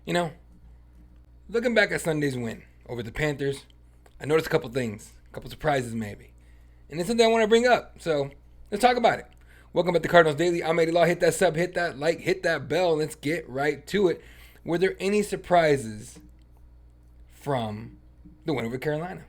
You know, looking back at Sunday's win over the Panthers, I noticed a couple things, a couple surprises maybe. And it's something I want to bring up. So let's talk about it. Welcome back to Cardinals Daily. I'm Eddie Law. Hit that sub, hit that like, hit that bell. Let's get right to it. Were there any surprises from the win over Carolina?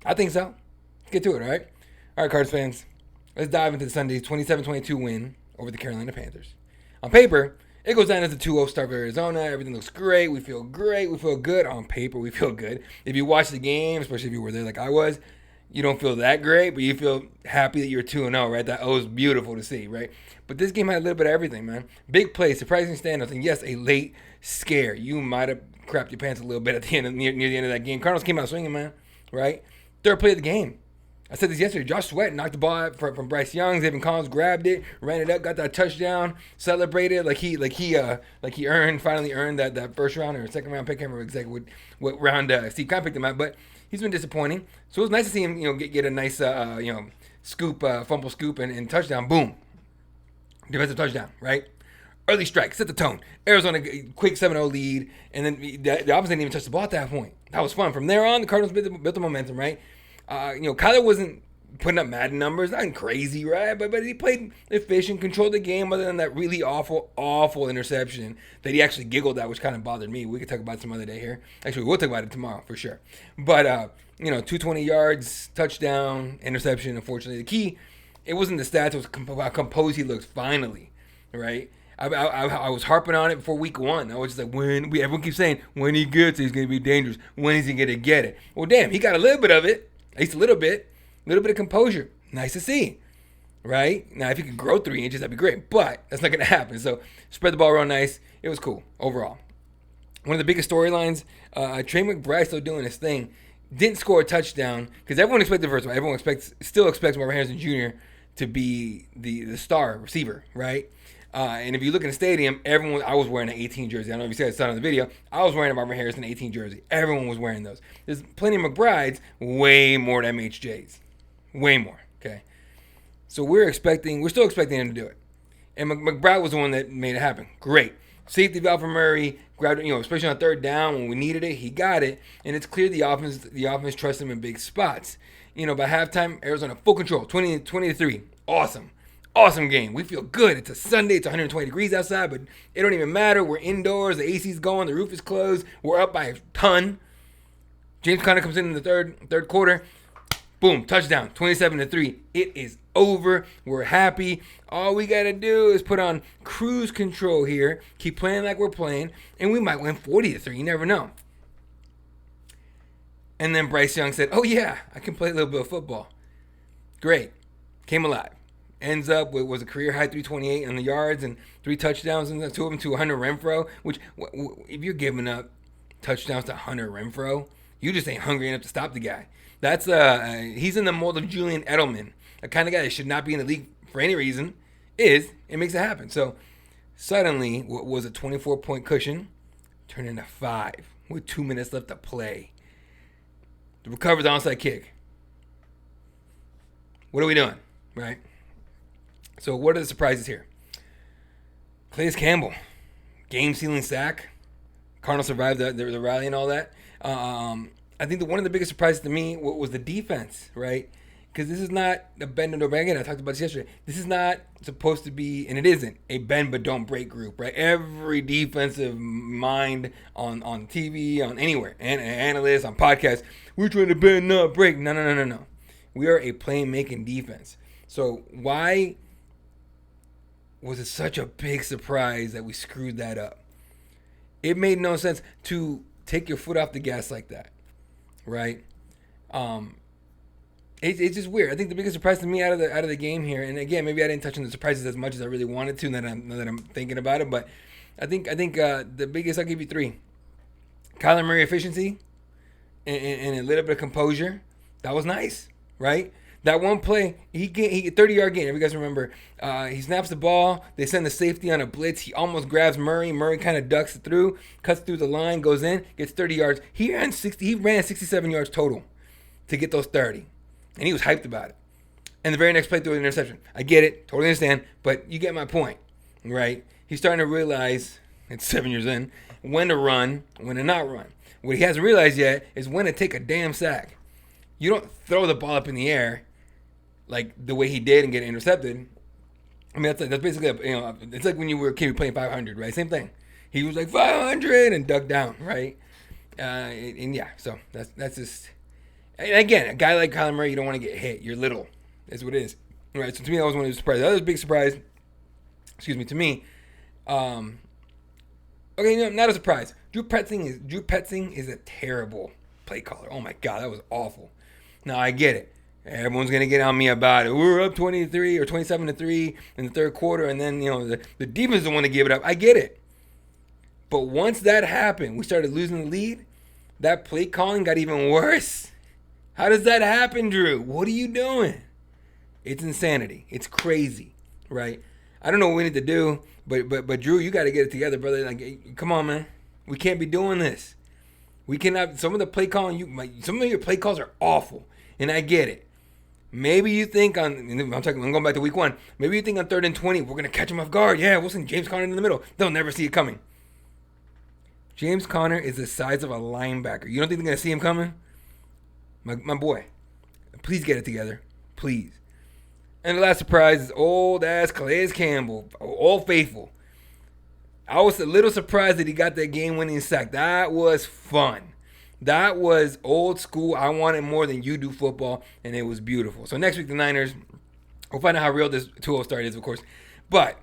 I think so. Let's get to it, all right? All right, Cards fans. Let's dive into Sunday's 27-22 win over the Carolina Panthers. On paper, it goes down as a 2-0 start for Arizona. Everything looks great. We feel great. We feel good. On paper, we feel good. If you watch the game, especially if you were there like I was, you don't feel that great, but you feel happy that you're 2-0, right? That O is beautiful to see, right? But this game had a little bit of everything, man. Big plays, surprising standouts, and yes, a late scare. You might have crapped your pants a little bit at the end of, near the end of that game. Cardinals came out swinging, man, right? Third play of the game. I said this yesterday. Josh Sweat knocked the ball out from Bryce Young. Zayvon Collins grabbed it, ran it up, got that touchdown, celebrated like he finally earned that first round or second round pick. I can't remember exactly what round Steve Kahn picked him at, but he's been disappointing. So it was nice to see him, get a nice scoop, fumble scoop and touchdown. Boom, defensive touchdown, right? Early strike, set the tone. Arizona quick 7-0 lead, and then the offense didn't even touch the ball at that point. That was fun. From there on, the Cardinals built the momentum, right? Kyler wasn't putting up Madden numbers, nothing crazy, right? But he played efficient, controlled the game, other than that really awful interception that he actually giggled at, which kind of bothered me. We could talk about it some other day here. Actually, we'll talk about it tomorrow for sure. But 220 yards, touchdown, interception. Unfortunately, the key, it wasn't the stats; it was how composed he looks finally, right? I was harping on it before week one. I was just like, everyone keeps saying, when he gets it, he's going to be dangerous. When is he going to get it? Well, damn, he got a little bit of it. At least a little bit of composure. Nice to see, right? Now, if he could grow 3 inches, that'd be great, but that's not going to happen. So, spread the ball real nice. It was cool overall. One of the biggest storylines, Trey McBride still doing his thing. Didn't score a touchdown because everyone expected the first one. Everyone still expects Marvin Harrison Jr. to be the star receiver, right? And if you look in the stadium, I was wearing an 18 jersey. I don't know if you guys saw it on the video. I was wearing a Marvin Harrison 18 jersey. Everyone was wearing those. There's plenty of McBrides, way more than MHJs. Way more, okay? So we're still expecting him to do it. And McBride was the one that made it happen. Great. Safety valve for Murray, grabbed it, especially on third down when we needed it, he got it. And it's clear the offense trusts him in big spots. By halftime, Arizona full control, 20-3. Awesome game. We feel good. It's a Sunday. It's 120 degrees outside, but it don't even matter. We're indoors. The AC's going. The roof is closed. We're up by a ton. James Conner comes in the third quarter. Boom, touchdown, 27-3. It is over. We're happy. All we got to do is put on cruise control here, keep playing like we're playing, and we might win 40-3. You never know. And then Bryce Young said, oh, yeah, I can play a little bit of football. Great. Came alive. Ends up with was a career high 328 on the yards and 3 touchdowns, and 2 of them to Hunter Renfrow. Which, if you're giving up touchdowns to Hunter Renfrow, you just ain't hungry enough to stop the guy. That's he's in the mold of Julian Edelman, a kind of guy that should not be in the league for any reason. It makes it happen. So suddenly, what was a 24-point cushion turned into 5 with 2 minutes left to play. To recover the onside kick. What are we doing, right? So what are the surprises here? Calais Campbell, game-sealing sack. Cardinals survived the rally and all that. I think one of the biggest surprises to me was the defense, right? Because this is not a bend and don't break. Again, I talked about this yesterday. This is not supposed to be, and it isn't, a bend but don't break group, right? Every defensive mind on TV, on anywhere, and analysts, on podcasts, we're trying to bend, not break. No. We are a playmaking defense. So why was it such a big surprise that we screwed that up? It made no sense to take your foot off the gas like that, right? It's just weird. I think the biggest surprise to me out of the game here, and again, maybe I didn't touch on the surprises as much as I really wanted to. Now that I'm thinking about it, but I think the biggest, I'll give you 3. Kyler Murray efficiency and a little bit of composure. That was nice, right? That one play, he 30-yard gain. If you guys remember, he snaps the ball. They send the safety on a blitz. He almost grabs Murray. Murray kind of ducks through, cuts through the line, goes in, gets 30 yards. He ran 67 yards total to get those 30, and he was hyped about it. And the very next play threw an interception. I get it, totally understand, but you get my point, right? He's starting to realize, it's 7 years in, when to run, when to not run. What he hasn't realized yet is when to take a damn sack. You don't throw the ball up in the air like the way he did and get intercepted. I mean, that's basically, it's like when you were a kid playing 500, right? Same thing. He was like 500 and ducked down, right? And yeah, so that's just. And again, a guy like Kyler Murray, you don't want to get hit. You're little. That's what it is. Right. So to me, that was one of the surprises. The other big surprise, to me. Okay, no, not a surprise. Drew Petzing is a terrible play caller. Oh my God, that was awful. Now I get it. Everyone's gonna get on me about it. We're up 23 or 27-3 in the third quarter, and then the defense is the one to give it up. I get it. But once that happened, we started losing the lead. That play calling got even worse. How does that happen, Drew? What are you doing? It's insanity. It's crazy, right? I don't know what we need to do, but Drew, you got to get it together, brother. Like, come on, man. We can't be doing this. We cannot. Some of the play calling, some of your play calls are awful, and I get it. Maybe you think I'm going back to week 1. Maybe you think on 3rd and 20, we're gonna catch him off guard. Yeah, we'll send James Conner in the middle. They'll never see it coming. James Conner is the size of a linebacker. You don't think they're gonna see him coming? My boy, please get it together. Please. And the last surprise is old-ass Calais Campbell, Old Faithful. I was a little surprised that he got that game-winning sack. That was fun. That was old school. I wanted more than you do football, and it was beautiful. So next week, the Niners, we'll find out how real this 2-0 start is, of course. But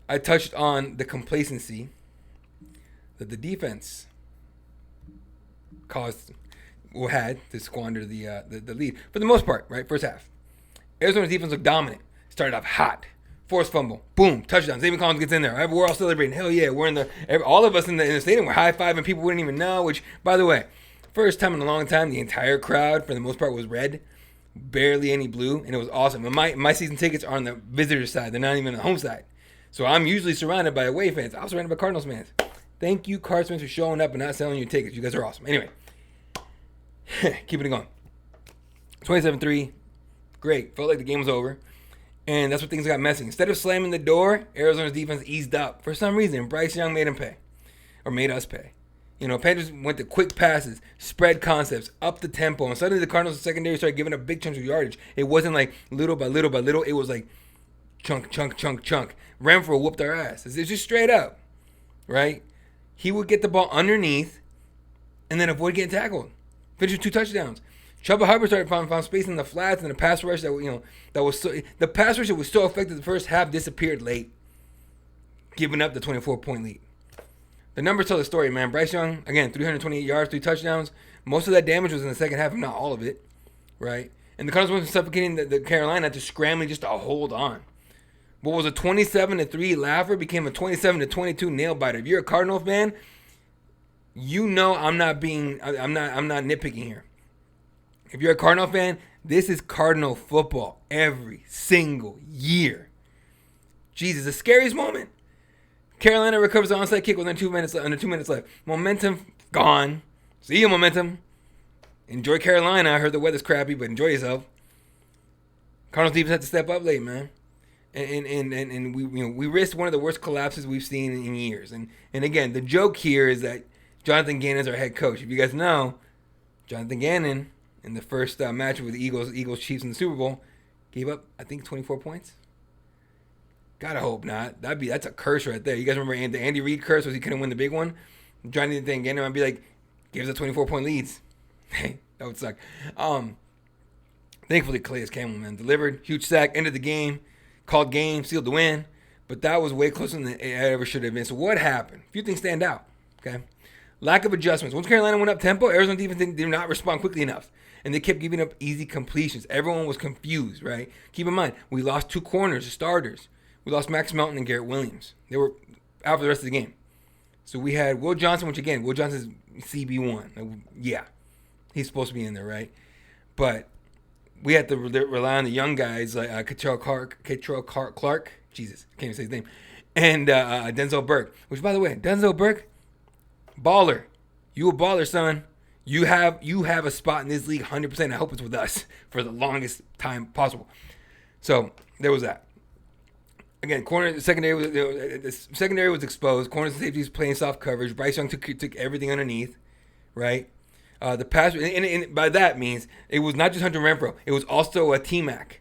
I touched on the complacency that the defense had to squander the lead for the most part, right? First half. Arizona's defense looked dominant. Started off hot. Forced fumble. Boom. Touchdown. Xavier Collins gets in there. Right? We're all celebrating. Hell yeah. All of us in the stadium were high-fiving. People wouldn't even know, which, by the way, first time in a long time, the entire crowd, for the most part, was red. Barely any blue, and it was awesome. And my season tickets are on the visitor side. They're not even on the home side. So I'm usually surrounded by away fans. I was surrounded by Cardinals fans. Thank you, Cards fans, for showing up and not selling your tickets. You guys are awesome. Anyway. Keeping it going. 27-3. Great. Felt like the game was over. And that's what things got messy. Instead of slamming the door, Arizona's defense eased up. For some reason, Bryce Young made him pay. Or made us pay. Panthers went to quick passes, spread concepts, up the tempo. And suddenly the Cardinals' secondary started giving up big chunks of yardage. It wasn't like little by little by little. It was like chunk, chunk, chunk, chunk. Renfro whooped our ass. It's just straight up. Right? He would get the ball underneath and then avoid getting tackled. Finished with 2 touchdowns. Chuba Hubbard started found space in the flats, and the pass rush the pass rush that was so effective the first half disappeared late, giving up the 24-point lead. The numbers tell the story, man. Bryce Young, again, 328 yards, 3 touchdowns. Most of that damage was in the second half, if not all of it, right? And the Cardinals went suffocating the Carolina to scrambling just to hold on. What was a 27-3 laugher became a 27-22 nail biter. If you're a Cardinal fan, I'm not nitpicking here. If you're a Cardinal fan, this is Cardinal football every single year. Jesus, the scariest moment. Carolina recovers the onside kick with under 2 minutes left. Momentum gone. See you, momentum. Enjoy Carolina. I heard the weather's crappy, but enjoy yourself. Cardinals defense had to step up late, man. And we risked one of the worst collapses we've seen in years. And again, the joke here is that Jonathan Gannon is our head coach. If you guys know, Jonathan Gannon, in the first match with the Eagles Chiefs in the Super Bowl, gave up, I think, 24 points. Gotta hope not. That's a curse right there. You guys remember the Andy Reid curse was he couldn't win the big one? Jonathan Gannon might be like, gives us 24-point leads. Hey, that would suck. Thankfully, Calais Campbell, man, delivered. Huge sack, ended the game, called game, sealed the win. But that was way closer than it ever should have been. So what happened? A few things stand out, okay? Lack of adjustments. Once Carolina went up tempo, Arizona defense did not respond quickly enough. And they kept giving up easy completions. Everyone was confused, right? Keep in mind, we lost 2 corners, starters. We lost Max Melton and Garrett Williams. They were out for the rest of the game. So we had Will Johnson, which again, Will Johnson's CB1. Yeah, he's supposed to be in there, right? But we had to rely on the young guys like Catrell Clark. Jesus, I can't even say his name. And Denzel Burke. Which, by the way, Denzel Burke, baller. You a baller, son. You have a spot in this league 100%. I hope it's with us for the longest time possible. So there was that. Again, the secondary was exposed. Corners and safeties playing soft coverage. Bryce Young took everything underneath, right? The pass, and by that means it was not just Hunter Renfrow. It was also a T-Mac,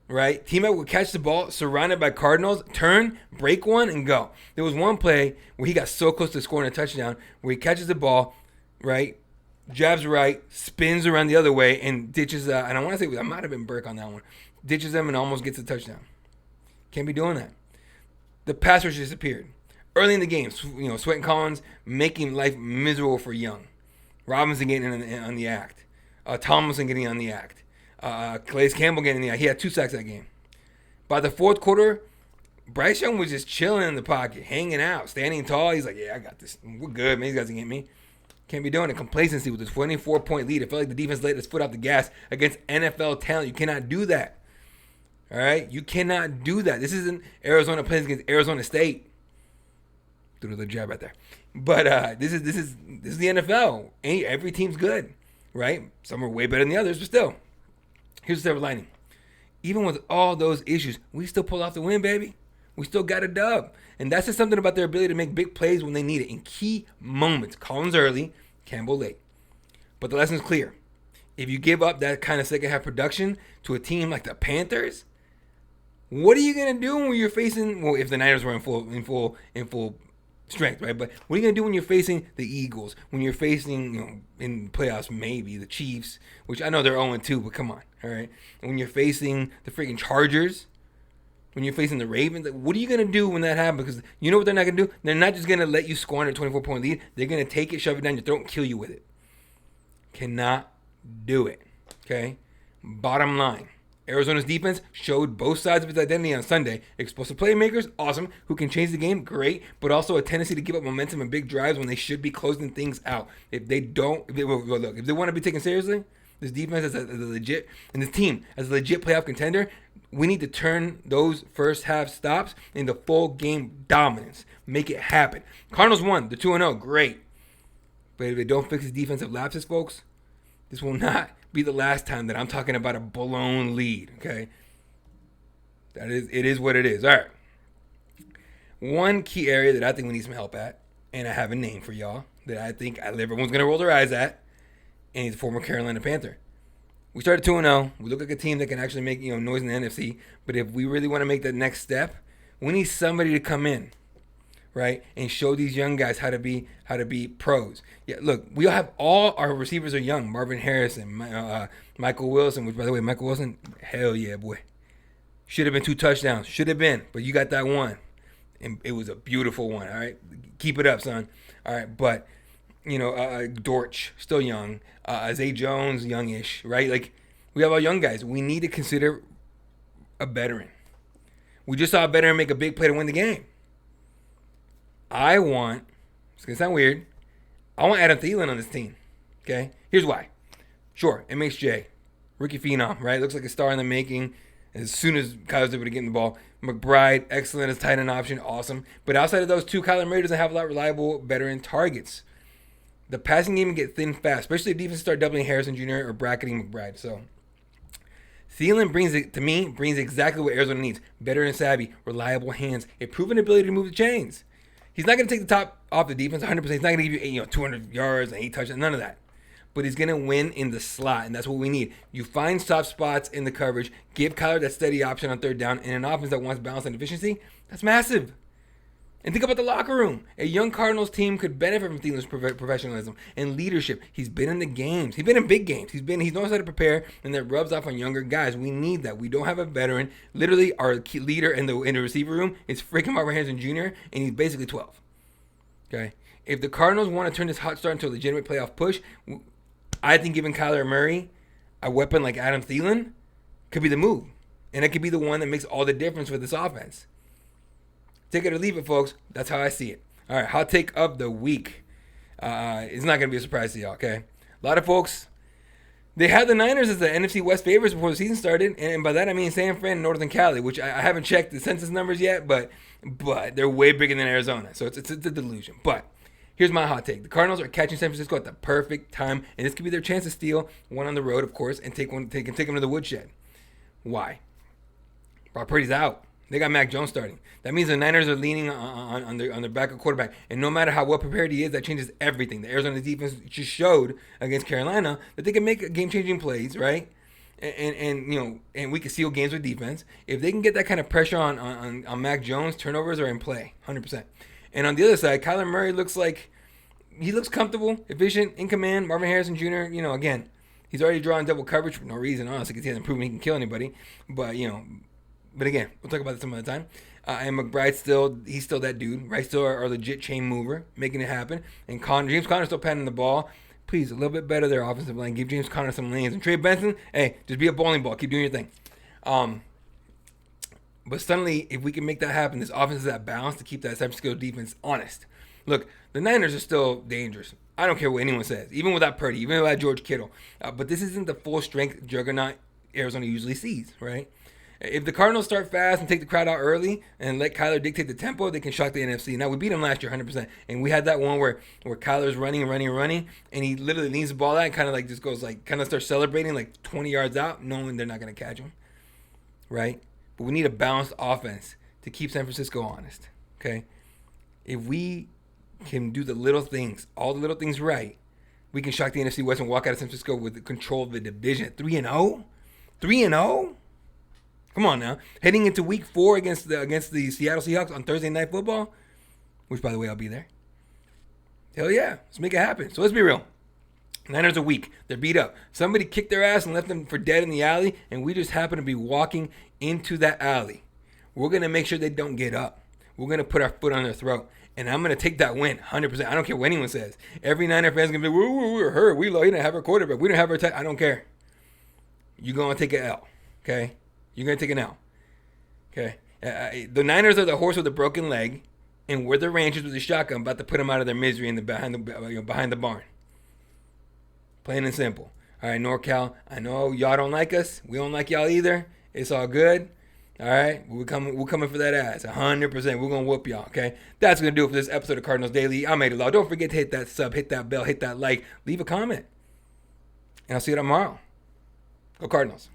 right? T-Mac would catch the ball, surrounded by Cardinals, turn, break one, and go. There was one play where he got so close to scoring a touchdown, where he catches the ball, right, jabs right, spins around the other way, and ditches. And I want to say I might have been Burke on that one. Ditches them and almost gets a touchdown. Can't be doing that. The pass rush disappeared early in the game. Sweat and Collins making life miserable for Young. Robinson getting on the act. Tomlinson getting on the act. Calais Campbell getting in the act. He had 2 sacks that game. By the fourth quarter, Bryce Young was just chilling in the pocket, hanging out, standing tall. He's like, yeah, I got this. We're good, man. These guys can get me. Can't be doing it. Complacency with a 24-point lead. It felt like the defense let its foot off the gas against NFL talent. You cannot do that. All right? You cannot do that. This isn't Arizona playing against Arizona State. Threw a little jab right there. But this is the NFL. Every team's good, right? Some are way better than the others, but still. Here's the silver lining. Even with all those issues, we still pull off the win, baby. We still got a dub. And that's just something about their ability to make big plays when they need it in key moments. Collins early, Campbell late. But the lesson's clear. If you give up that kind of second half production to a team like the Panthers, what are you gonna do when you're facing? Well, if the Niners were in full strength, right? But what are you going to do when you're facing the Eagles? When you're facing, in playoffs, maybe the Chiefs, which I know they're 0-2, but come on, all right? And when you're facing the freaking Chargers, when you're facing the Ravens, what are you going to do when that happens? Because you know what they're not going to do? They're not just going to let you score on a 24-point lead. They're going to take it, shove it down your throat, and kill you with it. Cannot do it, okay? Bottom line. Arizona's defense showed both sides of its identity on Sunday. Explosive playmakers, awesome, who can change the game, great, but also a tendency to give up momentum and big drives when they should be closing things out. If they want to be taken seriously, this defense as a legit, and this team as a legit playoff contender, we need to turn those first half stops into full game dominance. Make it happen. Cardinals won. They're 2-0. Great. But if they don't fix the defensive lapses, folks, this will not be the last time that I'm talking about a blown lead, okay? It is what it is. All right. One key area that I think we need some help at, and I have a name for y'all that I think everyone's going to roll their eyes at, and he's a former Carolina Panther. We started 2-0. We look like a team that can actually make noise in the NFC, but if we really want to make that next step, we need somebody to come in, right, and show these young guys how to be pros. Yeah, look, all our receivers are young. Marvin Harrison, Michael Wilson, which, by the way, Michael Wilson, hell yeah, boy. Should have been 2 touchdowns. Should have been, but you got that one. And it was a beautiful one, all right? Keep it up, son. All right, but, Dortch, still young. Zay Jones, youngish, right? Like, we have our young guys. We need to consider a veteran. We just saw a veteran make a big play to win the game. It's going to sound weird, I want Adam Thielen on this team, okay? Here's why. Sure, MHJ, rookie phenom, right? Looks like a star in the making as soon as Kyler's able to get in the ball. McBride, excellent as tight end option, awesome. But outside of those two, Kyler Murray doesn't have a lot of reliable veteran targets. The passing game can get thin fast, especially if defense start doubling Harrison Jr. or bracketing McBride. So Thielen brings exactly what Arizona needs. Veteran savvy, reliable hands, a proven ability to move the chains. He's not going to take the top off the defense 100%. He's not going to give you 200 yards and 8 touchdowns, none of that. But he's going to win in the slot, and that's what we need. You find soft spots in the coverage, give Kyler that steady option on third down, and an offense that wants balance and efficiency, that's massive. And think about the locker room. A young Cardinals team could benefit from Thielen's professionalism and leadership. He's been in the games. He's been in big games. He knows how to prepare, and that rubs off on younger guys. We need that. We don't have a veteran. Literally, our key leader in the receiver room is freaking Marvin Harrison Jr., and he's basically 12. Okay? If the Cardinals want to turn this hot start into a legitimate playoff push, I think giving Kyler Murray a weapon like Adam Thielen could be the move. And it could be the one that makes all the difference for this offense. Take it or leave it, folks. That's how I see it. All right, hot take of the week. It's not going to be a surprise to y'all, okay? A lot of folks, they had the Niners as the NFC West favorites before the season started. And by that, I mean San Fran and Northern Cali, which I haven't checked the census numbers yet, but they're way bigger than Arizona. So it's a delusion. But here's my hot take. The Cardinals are catching San Francisco at the perfect time, and this could be their chance to steal one on the road, of course, and take them to the woodshed. Why? Brock Purdy's out. They got Mac Jones starting. That means the Niners are leaning on their backup quarterback. And no matter how well prepared he is, that changes everything. The Arizona defense just showed against Carolina that they can make game-changing plays, right? And we can seal games with defense. If they can get that kind of pressure on Mac Jones, turnovers are in play, 100%. And on the other side, Kyler Murray looks comfortable, efficient, in command. Marvin Harrison Jr., again, he's already drawing double coverage for no reason, honestly, because he hasn't proven he can kill anybody. But again, we'll talk about this some other time. And McBride he's still that dude, right? Still our legit chain mover, making it happen. And James Conner still patting the ball. Please, a little bit better there, offensive line. Give James Conner some lanes. And Trey Benson, hey, just be a bowling ball. Keep doing your thing. But suddenly, if we can make that happen, this offense is at balance to keep that San Francisco defense honest. Look, the Niners are still dangerous. I don't care what anyone says, even without Purdy, even without George Kittle. But this isn't the full strength juggernaut Arizona usually sees, right? If the Cardinals start fast and take the crowd out early and let Kyler dictate the tempo, they can shock the NFC. Now, we beat them last year 100%. And we had that one where Kyler's running, and he literally leans the ball out and kind of just goes kind of starts celebrating 20 yards out, knowing they're not going to catch him, right? But we need a balanced offense to keep San Francisco honest, okay? If we can do the little things, all the little things right, we can shock the NFC West and walk out of San Francisco with the control of the division. 3-0? 3-0? Come on now. Heading into week 4 against the Seattle Seahawks on Thursday Night Football, which, by the way, I'll be there. Hell yeah. Let's make it happen. So let's be real. Niners are weak. They're beat up. Somebody kicked their ass and left them for dead in the alley, and we just happen to be walking into that alley. We're going to make sure they don't get up. We're going to put our foot on their throat. And I'm going to take that win, 100%. I don't care what anyone says. Every Niner fan's going to be, we're hurt. We didn't have our quarterback. We didn't have our I don't care. You're going to take an L, okay? You're going to take an L, okay? The Niners are the horse with a broken leg, and we're the Rangers with the shotgun about to put them out of their misery behind the barn. Plain and simple. All right, NorCal, I know y'all don't like us. We don't like y'all either. It's all good. All right, we're coming for that ass, 100%. We're gonna whoop y'all, okay? That's gonna do it for this episode of Cardinals Daily. I'm Eddie Law. Don't forget to hit that sub, hit that bell, hit that like, leave a comment, and I'll see you tomorrow. Go Cardinals.